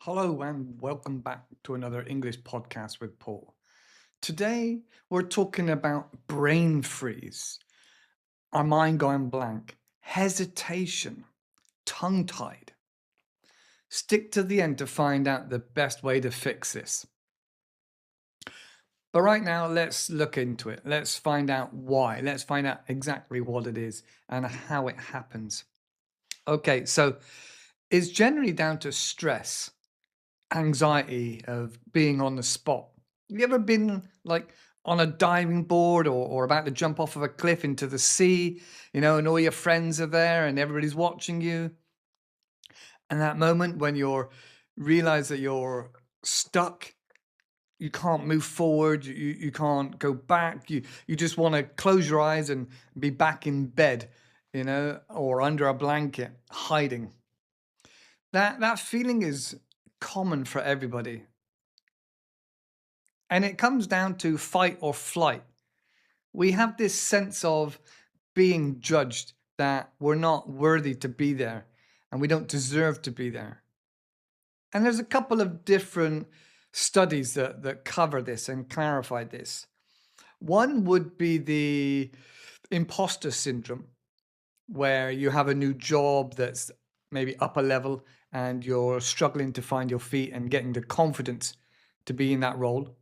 Hello and welcome back to another English podcast with Paul. Today we're talking about brain freeze, our mind going blank, hesitation, tongue tied. Stick to the end to find out the best way to fix this. But right now, let's look into it. Let's find out why. Let's find out exactly what it is and how it happens. Okay, so it's generally down to stress, anxiety of being on the spot. You ever been like on a diving board or about to jump off of a cliff into the sea, and all your friends are there and everybody's watching you? And that moment when you're realize that you're stuck, you can't move forward, you can't go back, you just want to close your eyes and be back in bed, or under a blanket, hiding. That feeling is common for everybody. And it comes down to fight or flight. We have this sense of being judged that we're not worthy to be there and we don't deserve to be there. And there's a couple of different studies that cover this and clarify this. One would be the imposter syndrome, where you have a new job that's maybe upper level and you're struggling to find your feet and getting the confidence to be in that role.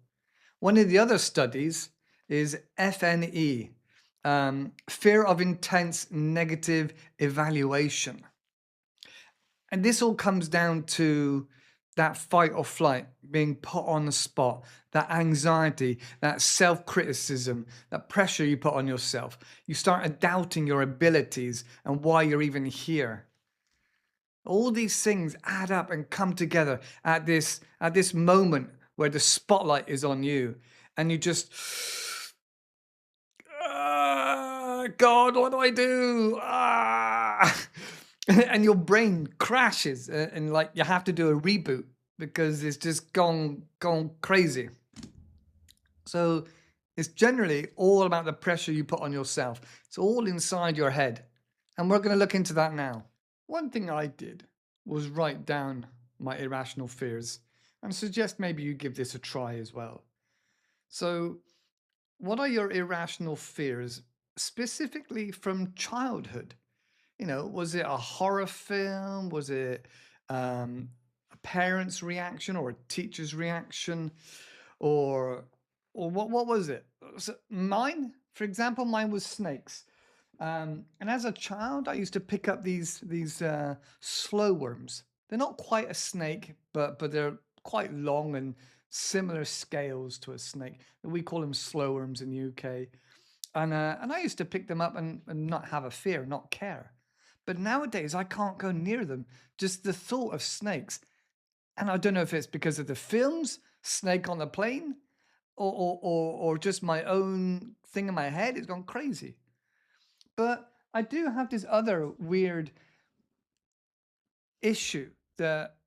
One of the other studies is FNE, fear of intense negative evaluation. And this all comes down to that fight or flight, being put on the spot, that anxiety, that self criticism, that pressure you put on yourself. You start doubting your abilities and why you're even here. All these things add up and come together at this moment where the spotlight is on you, and you just, God, what do I do? And your brain crashes, and like you have to do a reboot because it's just gone crazy. So it's generally all about the pressure you put on yourself. It's all inside your head, and we're going to look into that now. One thing I did was write down my irrational fears and suggest maybe you give this a try as well. So, what are your irrational fears specifically from childhood? Was it a horror film? Was it a parent's reaction or a teacher's reaction? Or what was it? So mine, for example, mine was snakes. And as a child, I used to pick up these slow worms. They're not quite a snake, but they're quite long and similar scales to a snake. We call them slow worms in the UK. And I used to pick them up and not have a fear, not care. But nowadays, I can't go near them. Just the thought of snakes, and I don't know if it's because of the films, Snake on the Plane, or just my own thing in my head. It's gone crazy. But I do have this other weird issue that,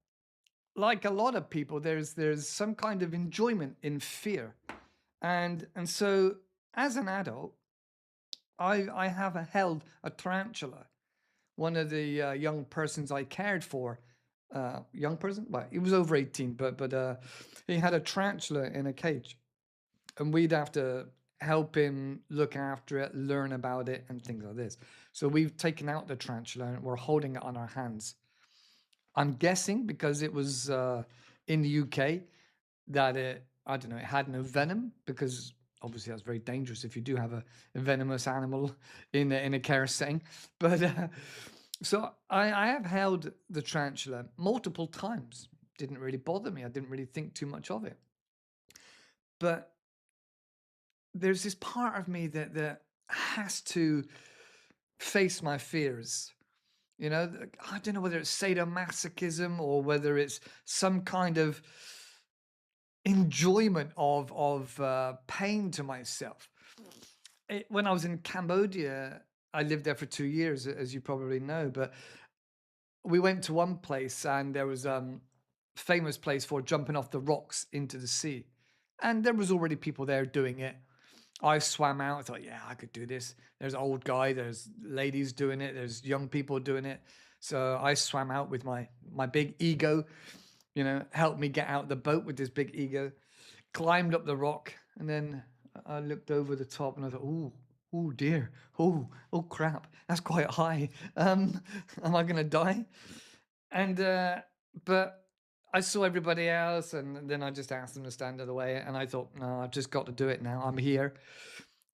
like a lot of people, there's some kind of enjoyment in fear, and so as an adult, I have held a tarantula. One of the young persons I cared for, young person, well, he was over 18, but he had a tarantula in a cage, and we'd have to help him look after it, learn about it, and things like this. So we've taken out the tarantula and we're holding it on our hands. I'm guessing because it was in the UK that I don't know, it had no venom, because obviously that's very dangerous if you do have a venomous animal in a care setting. But so I have held the tarantula multiple times. Didn't really bother me. I didn't really think too much of it. But there's this part of me that has to face my fears. I don't know whether it's sadomasochism or whether it's some kind of enjoyment of pain to myself. When I was in Cambodia, I lived there for 2 years, as you probably know. But we went to one place, and there was famous place for jumping off the rocks into the sea, and there was already people there doing it. I swam out. I thought, yeah, I could do this. There's an old guy. There's ladies doing it. There's young people doing it. So I swam out with my big ego, helped me get out the boat with this big ego, climbed up the rock, and then I looked over the top and I thought, oh dear, oh crap, that's quite high. Am I gonna die? And but I saw everybody else, and then I just asked them to stand out of the way, and I thought, no, I've just got to do it now. I'm here,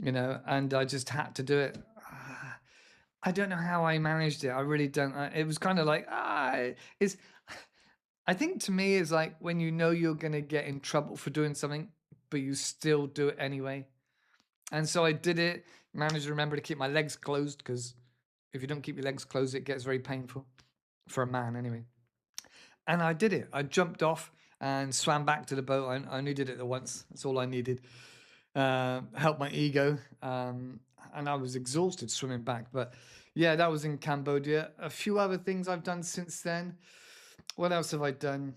and I just had to do it. I don't know how I managed it. I really don't. It was kind of like it's. I think to me it's like when you know you're gonna get in trouble for doing something, but you still do it anyway. And so I did it. Managed to remember to keep my legs closed because if you don't keep your legs closed, it gets very painful for a man anyway. And I did it. I jumped off and swam back to the boat. I only did it the once. That's all I needed. Helped my ego. And I was exhausted swimming back. But yeah, that was in Cambodia. A few other things I've done since then. What else have I done?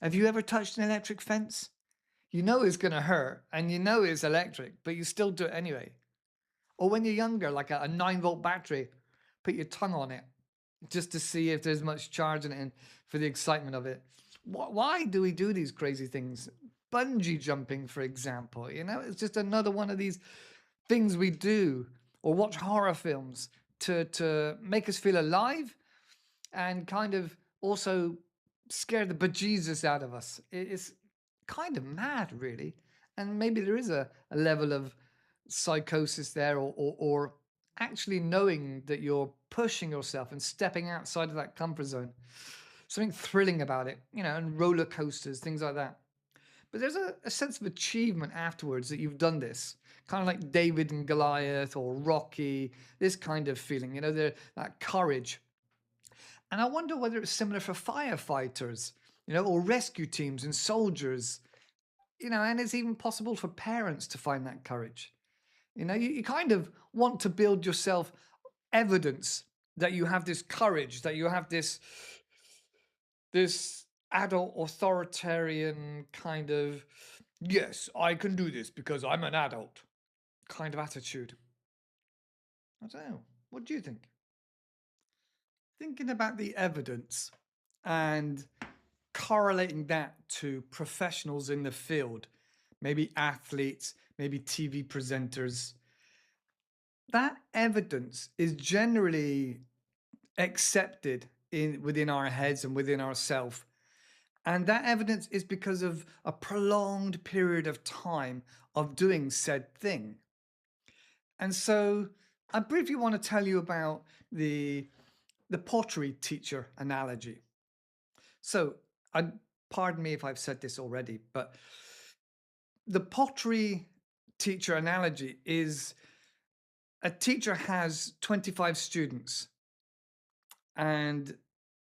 Have you ever touched an electric fence? You know it's going to hurt and you know it's electric, but you still do it anyway. Or when you're younger, like a 9-volt battery, put your tongue on it just to see if there's much charge in it and for the excitement of it. Why do we do these crazy things? Bungee jumping, for example, it's just another one of these things we do, or watch horror films to make us feel alive and kind of also scare the bejesus out of us. It's kind of mad, really. And maybe there is a level of psychosis there, or actually knowing that you're pushing yourself and stepping outside of that comfort zone. Something thrilling about it, and roller coasters, things like that. But there's a sense of achievement afterwards that you've done this, kind of like David and Goliath or Rocky, this kind of feeling, that courage. And I wonder whether it's similar for firefighters, or rescue teams and soldiers, and it's even possible for parents to find that courage. You kind of want to build yourself evidence that you have this courage, that you have this adult authoritarian kind of, yes, I can do this because I'm an adult kind of attitude. I don't know. What do you think? Thinking about the evidence and correlating that to professionals in the field, maybe athletes, maybe TV presenters, that evidence is generally accepted within our heads and within ourselves. And that evidence is because of a prolonged period of time of doing said thing. And so I briefly want to tell you about the pottery teacher analogy. So, pardon me if I've said this already, but the pottery teacher analogy is a teacher has 25 students and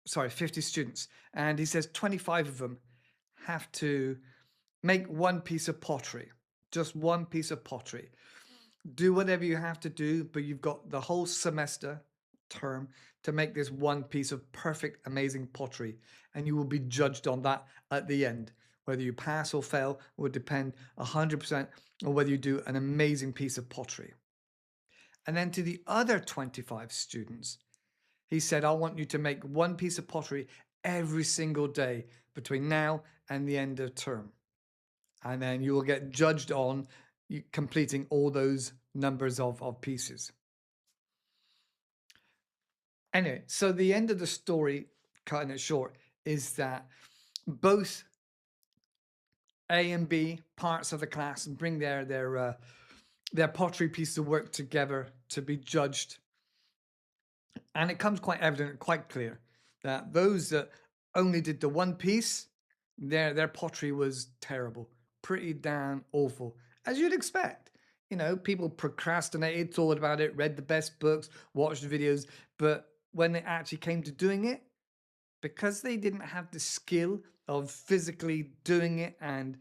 50 students, and he says 25 of them have to make one piece of pottery, just one piece of pottery. Do whatever you have to do, but you've got the whole semester term to make this one piece of perfect, amazing pottery, and you will be judged on that at the end. Whether you pass or fail will depend 100% on whether you do an amazing piece of pottery. And then to the other 25 students, he said, I want you to make one piece of pottery every single day between now and the end of term. And then you will get judged on completing all those numbers of pieces. Anyway, so the end of the story, cutting it short, is that both A and B parts of the class bring their pottery piece of work together to be judged. And it comes quite evident, quite clear, that those that only did the one piece, their pottery was terrible, pretty damn awful, as you'd expect. People procrastinated, thought about it, read the best books, watched videos, but when it actually came to doing it, because they didn't have the skill of physically doing it and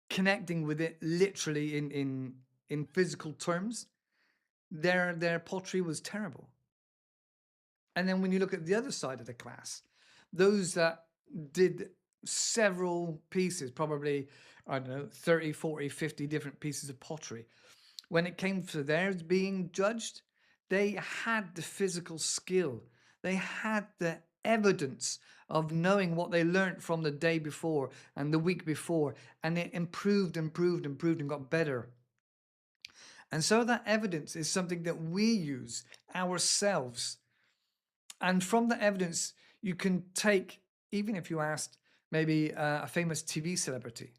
connecting with it literally in physical terms, their pottery was terrible. And then when you look at the other side of the class, those that did several pieces, probably, I don't know, 30, 40, 50 different pieces of pottery, when it came to theirs being judged, they had the physical skill. They had the evidence of knowing what they learned from the day before and the week before, and it improved, improved, improved, and got better. And so that evidence is something that we use ourselves. And from the evidence, you can take, even if you asked maybe a famous TV celebrity,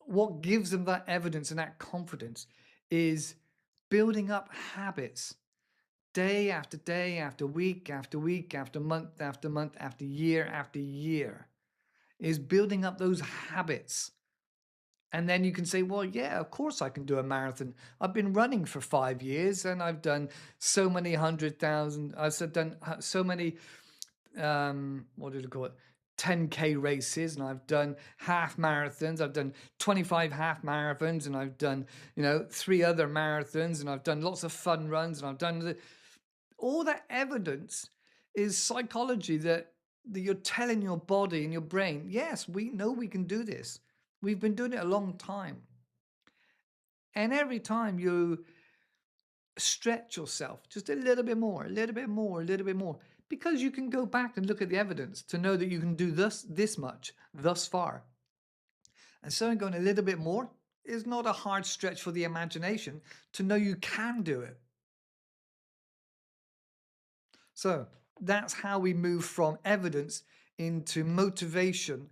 what gives them that evidence and that confidence is building up habits day after week after week after month after month after year, is building up those habits. And then you can say, well, yeah, of course I can do a marathon. I've been running for 5 years and I've done so many 100,000. I've done so many, what did you call it? 10K races, and I've done half marathons. I've done 25 half marathons, and I've done, 3 other marathons, and I've done lots of fun runs, and I've done all that evidence is psychology that you're telling your body and your brain, yes, we know we can do this. We've been doing it a long time. And every time you stretch yourself just a little bit more, a little bit more, a little bit more, because you can go back and look at the evidence to know that you can do this much, thus far. And so going a little bit more is not a hard stretch for the imagination to know you can do it. So that's how we move from evidence into motivation,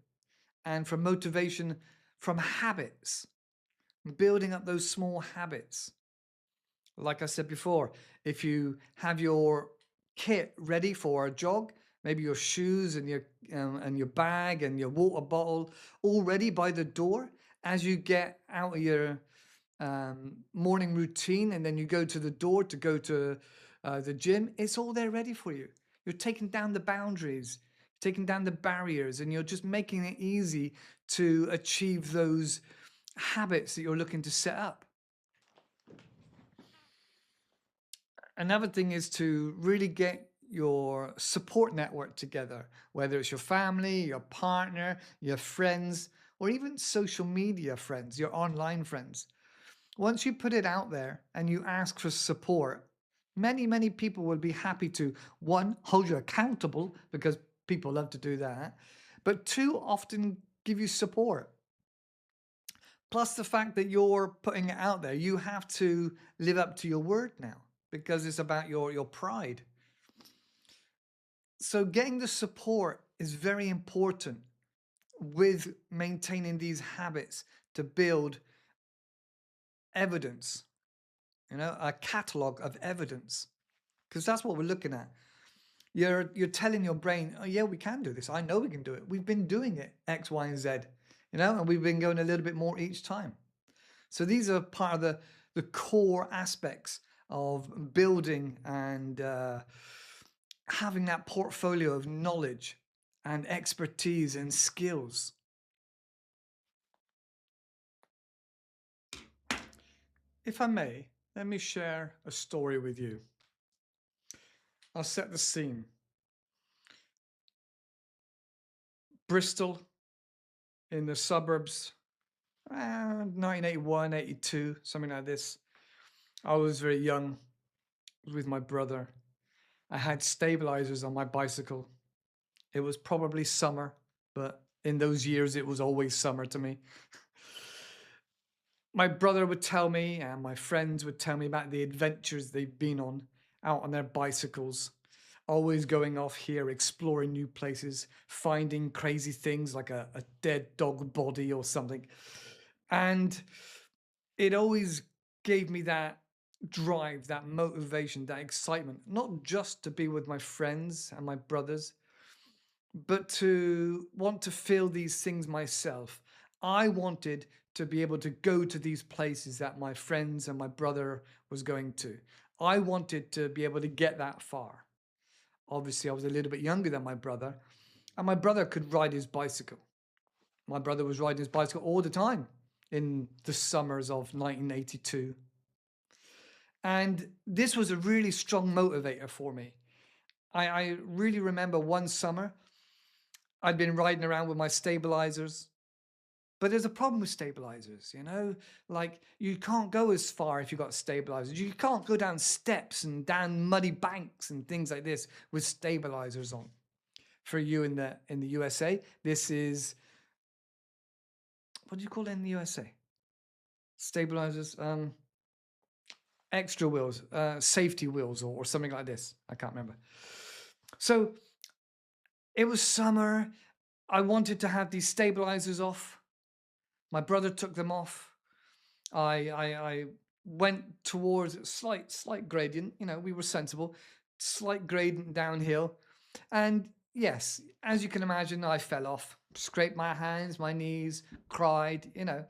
and from motivation from habits, building up those small habits. Like I said before, if you have your kit ready for a jog, maybe your shoes and your bag and your water bottle all ready by the door, as you get out of your morning routine and then you go to the door to go to the gym, it's all there ready for you. You're taking down the boundaries, taking down the barriers, and you're just making it easy to achieve those habits that you're looking to set up. Another thing is to really get your support network together, whether it's your family, your partner, your friends, or even social media friends, your online friends. Once you put it out there and you ask for support, many people will be happy to, one, hold you accountable, because people love to do that, but two, often give you support. Plus the fact that you're putting it out there, you have to live up to your word now, because it's about your pride. So getting the support is very important with maintaining these habits to build evidence, a catalog of evidence, because that's what we're looking at. You're telling your brain, oh yeah, we can do this. I know we can do it. We've been doing it X, Y, and Z, and we've been going a little bit more each time. So these are part of the core aspects of building and having that portfolio of knowledge and expertise and skills. If I may, let me share a story with you. I'll set the scene. Bristol, in the suburbs, 1981, 82, something like this. I was very young, with my brother. I had stabilizers on my bicycle. It was probably summer, but in those years, it was always summer to me. My brother would tell me, and my friends would tell me about the adventures they've been on out on their bicycles, always going off here, exploring new places, finding crazy things like a dead dog body or something. And it always gave me that drive, that motivation, that excitement, not just to be with my friends and my brothers, but to want to feel these things myself. I wanted to be able to go to these places that my friends and my brother was going to. I wanted to be able to get that far. Obviously, I was a little bit younger than my brother, and my brother could ride his bicycle. My brother was riding his bicycle all the time in the summers of 1982. And this was a really strong motivator for me. I really remember one summer, I'd been riding around with my stabilizers. But there's a problem with stabilizers, like you can't go as far if you've got stabilizers. You can't go down steps and down muddy banks and things like this with stabilizers on. for you in the USA. This is, what do you call it in the USA? Stabilizers, extra wheels, safety wheels, or something like this. I can't remember. So it was summer. I wanted to have these stabilizers off. My brother took them off. I went towards a slight gradient. You know, we were sensible. Slight gradient downhill, and yes, as you can imagine, I fell off, scraped my hands, my knees, cried. You know,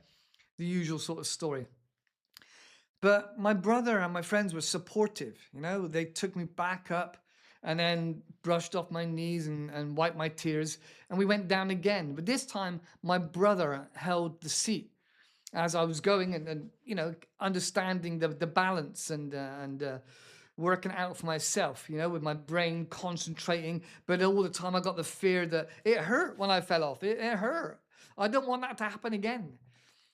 the usual sort of story. But my brother and my friends were supportive. You know, they took me back up and then brushed off my knees and wiped my tears. And we went down again. But this time, my brother held the seat as I was going and you know, understanding the balance and working out for myself, you know, with my brain concentrating. But all the time, I got the fear that it hurt when I fell off. It hurt. I don't want that to happen again.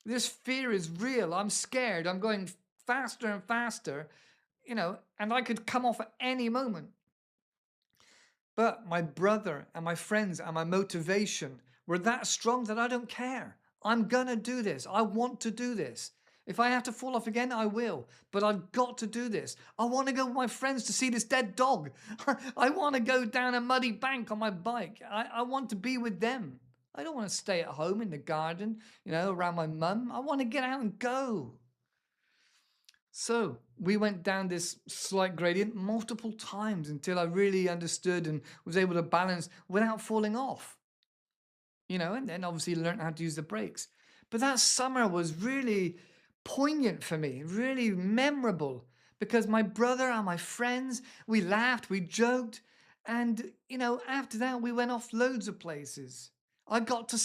This fear is real. I'm scared. I'm going faster and faster, you know, and I could come off at any moment. But my brother and my friends and my motivation were that strong that I don't care. I'm gonna do this. I want to do this. If I have to fall off again, I will. But I've got to do this. I want to go with my friends to see this dead dog. I want to go down a muddy bank on my bike. I want to be with them. I don't want to stay at home in the garden, you know, around my mum. I want to get out and go. So we went down this slight gradient multiple times until I really understood and was able to balance without falling off. You know, and then obviously learned how to use the brakes. But that summer was really poignant for me, really memorable, because my brother and my friends, we laughed, we joked, and, you know, after that we went off loads of places. I got to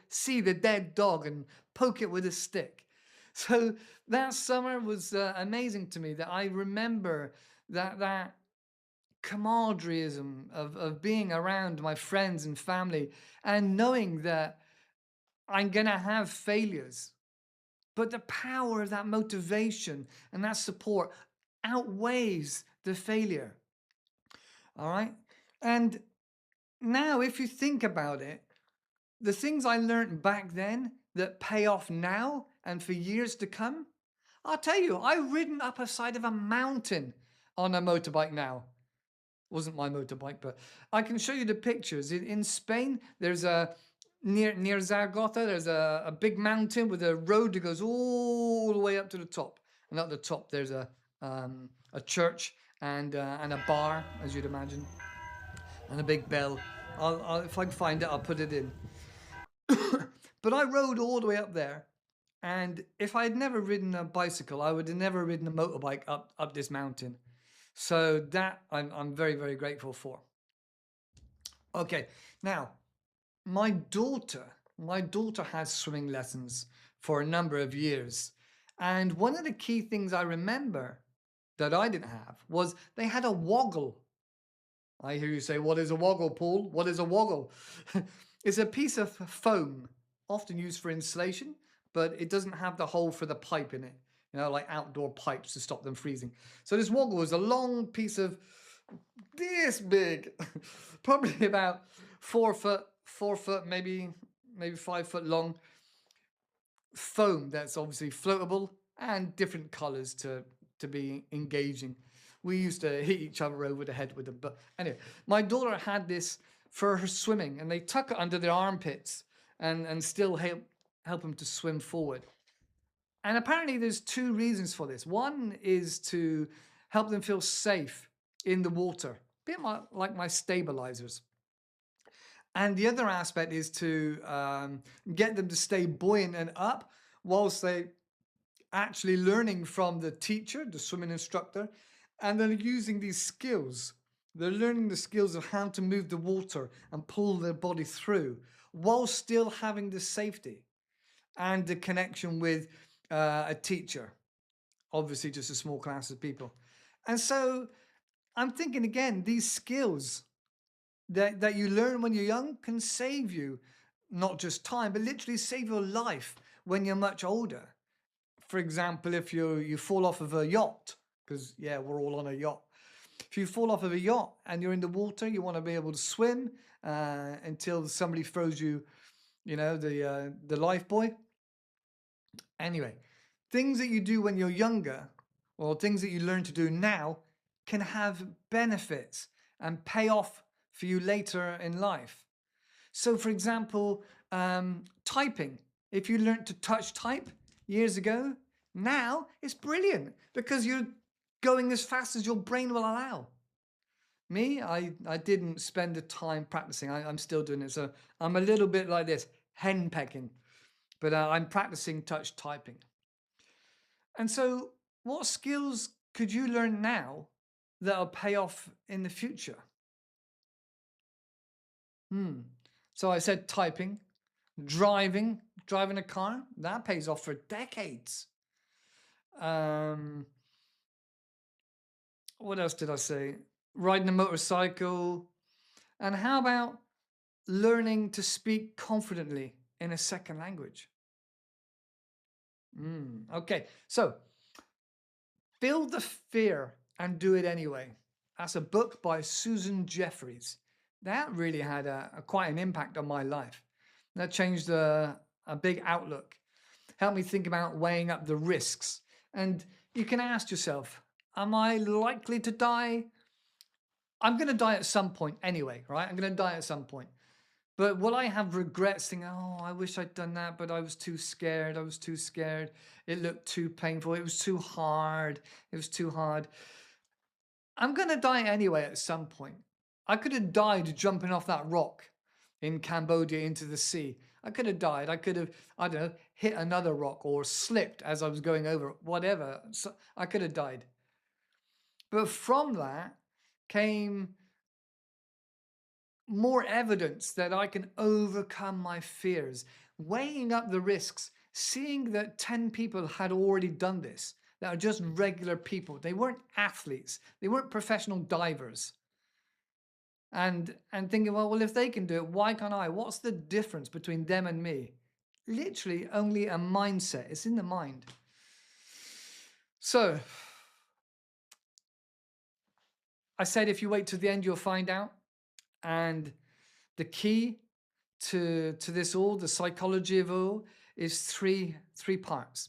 see the dead dog and poke it with a stick. So that summer was amazing to me, that I remember that camaraderism of being around my friends and family and knowing that I'm going to have failures. But the power of that motivation and that support outweighs the failure. All right. And now, if you think about it, the things I learned back then that pay off now and for years to come, I'll tell you, I've ridden up a side of a mountain on a motorbike now. Wasn't my motorbike, but I can show you the pictures. In Spain, there's near Zaragoza, there's a big mountain with a road that goes all the way up to the top. And at the top, there's a church and a bar, as you'd imagine, and a big bell. If I can find it, I'll put it in. But I rode all the way up there, and if I had never ridden a bicycle, I would have never ridden a motorbike up this mountain. So that I'm very, very grateful for. Okay, now my daughter has swimming lessons for a number of years. And one of the key things I remember that I didn't have was they had a woggle. I hear you say, what is a woggle, Paul? What is a woggle? It's a piece of foam, often used for insulation, but it doesn't have the hole for the pipe in it. You know, like outdoor pipes to stop them freezing. So this woggle was a long piece of this big, probably about 4 foot, maybe 5 foot long foam that's obviously floatable and different colors to be engaging. We used to hit each other over the head with them. But anyway, my daughter had this for her swimming, and they tuck it under their armpits and still help them to swim forward. And apparently there's two reasons for this. One is to help them feel safe in the water, a bit like my stabilizers. And the other aspect is to get them to stay buoyant and up whilst they actually learning from the teacher, the swimming instructor, and then using these skills. They're learning the skills of how to move the water and pull their body through while still having the safety and the connection with a teacher, obviously just a small class of people. And so I'm thinking again, these skills that you learn when you're young can save you not just time, but literally save your life when you're much older. For example, if you fall off of a yacht, because yeah, we're all on a yacht. If you fall off of a yacht and you're in the water, you want to be able to swim until somebody throws you, the life buoy. Anyway, things that you do when you're younger, or things that you learn to do now, can have benefits and pay off for you later in life. So, for example, typing. If you learned to touch type years ago, now it's brilliant because you're going as fast as your brain will allow. Me, I didn't spend the time practicing. I'm still doing it. So I'm a little bit like this, henpecking, but I'm practicing touch typing. And so, what skills could you learn now that'll pay off in the future? So I said typing, driving a car, that pays off for decades. Um, what else did I say? Riding a motorcycle. And how about learning to speak confidently in a second language? Okay, so Feel the Fear and Do It Anyway. That's a book by Susan Jeffries. That really had quite an impact on my life. That changed a big outlook, helped me think about weighing up the risks. And you can ask yourself, am I likely to die? I'm going to die at some point anyway, right? I'm going to die at some point. But will I have regrets thinking, oh, I wish I'd done that, but I was too scared. I was too scared. It looked too painful. It was too hard. It was too hard. I'm going to die anyway at some point. I could have died jumping off that rock in Cambodia into the sea. I could have died. I could have, I don't know, hit another rock or slipped as I was going over, whatever. So I could have died. But from that came more evidence that I can overcome my fears, weighing up the risks, seeing that 10 people had already done this, that are just regular people. They weren't athletes. They weren't professional divers. And thinking, well, if they can do it, why can't I? What's the difference between them and me? Literally only a mindset. It's in the mind. So I said, if you wait to the end, you'll find out. And the key to this all, the psychology of all, is three parts.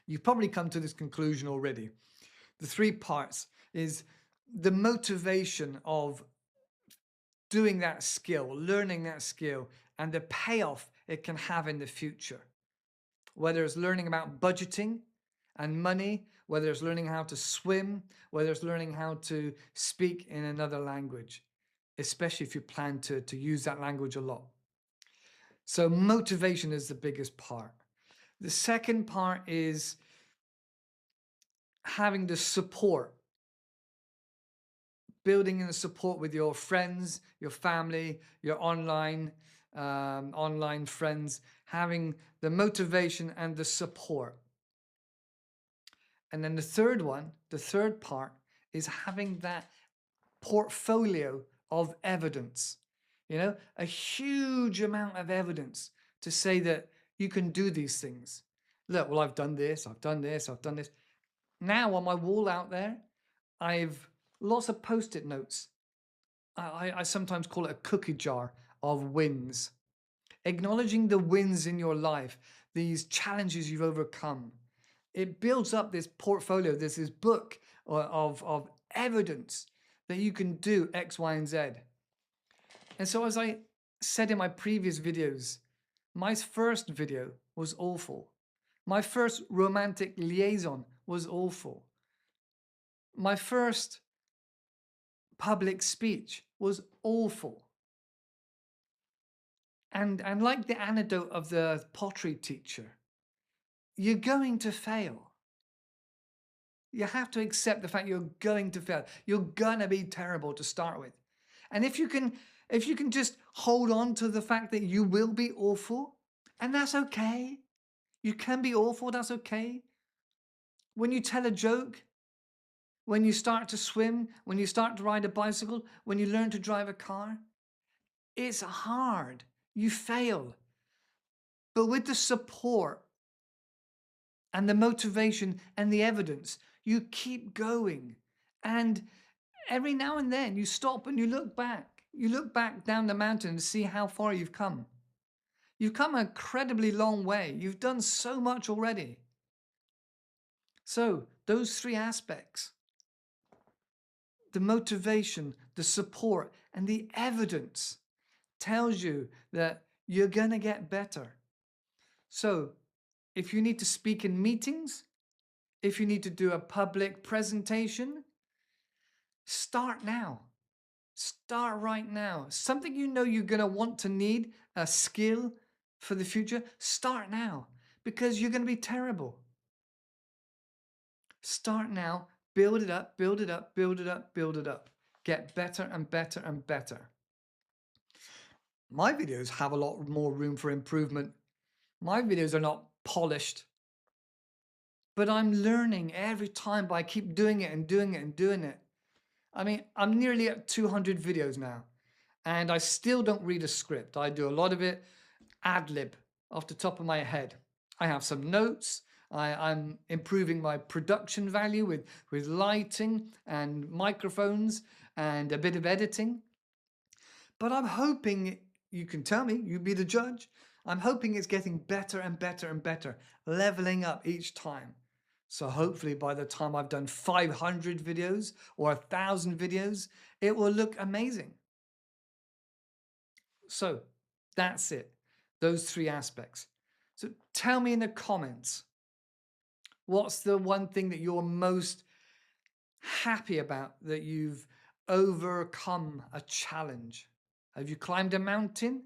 You've probably come to this conclusion already. The 3 parts is the motivation of doing that skill, learning that skill, and the payoff it can have in the future. Whether it's learning about budgeting and money, whether it's learning how to swim, whether it's learning how to speak in another language, especially if you plan to use that language a lot. So motivation is the biggest part. The second part is having the support, building in the support with your friends, your family, your online friends, having the motivation and the support. And then the third part is having that portfolio of evidence, a huge amount of evidence to say that you can do these things. Look, well, I've done this, I've done this, I've done this. Now on my wall out there, I've lots of post-it notes. I sometimes call it a cookie jar of wins. Acknowledging the wins in your life, these challenges you've overcome. It builds up this portfolio, this book of evidence that you can do X, Y, and Z. And so as I said in my previous videos, my first video was awful. My first romantic liaison was awful. My first public speech was awful. And like the anecdote of the pottery teacher, you're going to fail. You have to accept the fact you're going to fail. You're gonna be terrible to start with. And if you can just hold on to the fact that you will be awful, and that's okay. You can be awful, that's okay. When you tell a joke, when you start to swim, when you start to ride a bicycle, when you learn to drive a car, it's hard. You fail. But with the support and the motivation and the evidence, you keep going. And every now and then you stop and you look back You look back down the mountain and see how far you've come. You've come an incredibly long way. You've done so much already. So, those three aspects, the motivation, the support, and the evidence tells you that you're going to get better. So, if you need to speak in meetings, if you need to do a public presentation, start now. Start right now. Something you know you're going to want to need, a skill for the future, start now because you're going to be terrible. Start now, build it up, build it up, build it up, build it up. Get better and better and better. My videos have a lot more room for improvement. My videos are not polished, but I'm learning every time by keep doing it and doing it and doing it. I mean, I'm nearly at 200 videos now, and I still don't read a script. I do a lot of it ad lib off the top of my head. I have some notes. I'm improving my production value with lighting and microphones and a bit of editing. But I'm hoping, you can tell me, you be the judge. I'm hoping it's getting better and better and better, leveling up each time. So hopefully by the time I've done 500 videos or 1,000 videos, it will look amazing. So that's it, those three aspects. So tell me in the comments, what's the one thing that you're most happy about, that you've overcome a challenge? Have you climbed a mountain?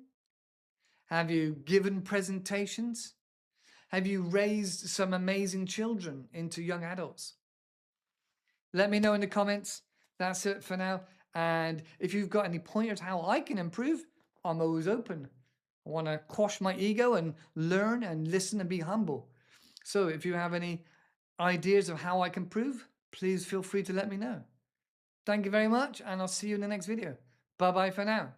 Have you given presentations? Have you raised some amazing children into young adults? Let me know in the comments. That's it for now. And if you've got any pointers how I can improve, I'm always open. I want to quash my ego and learn and listen and be humble. So if you have any ideas of how I can improve, please feel free to let me know. Thank you very much, and I'll see you in the next video. Bye-bye for now.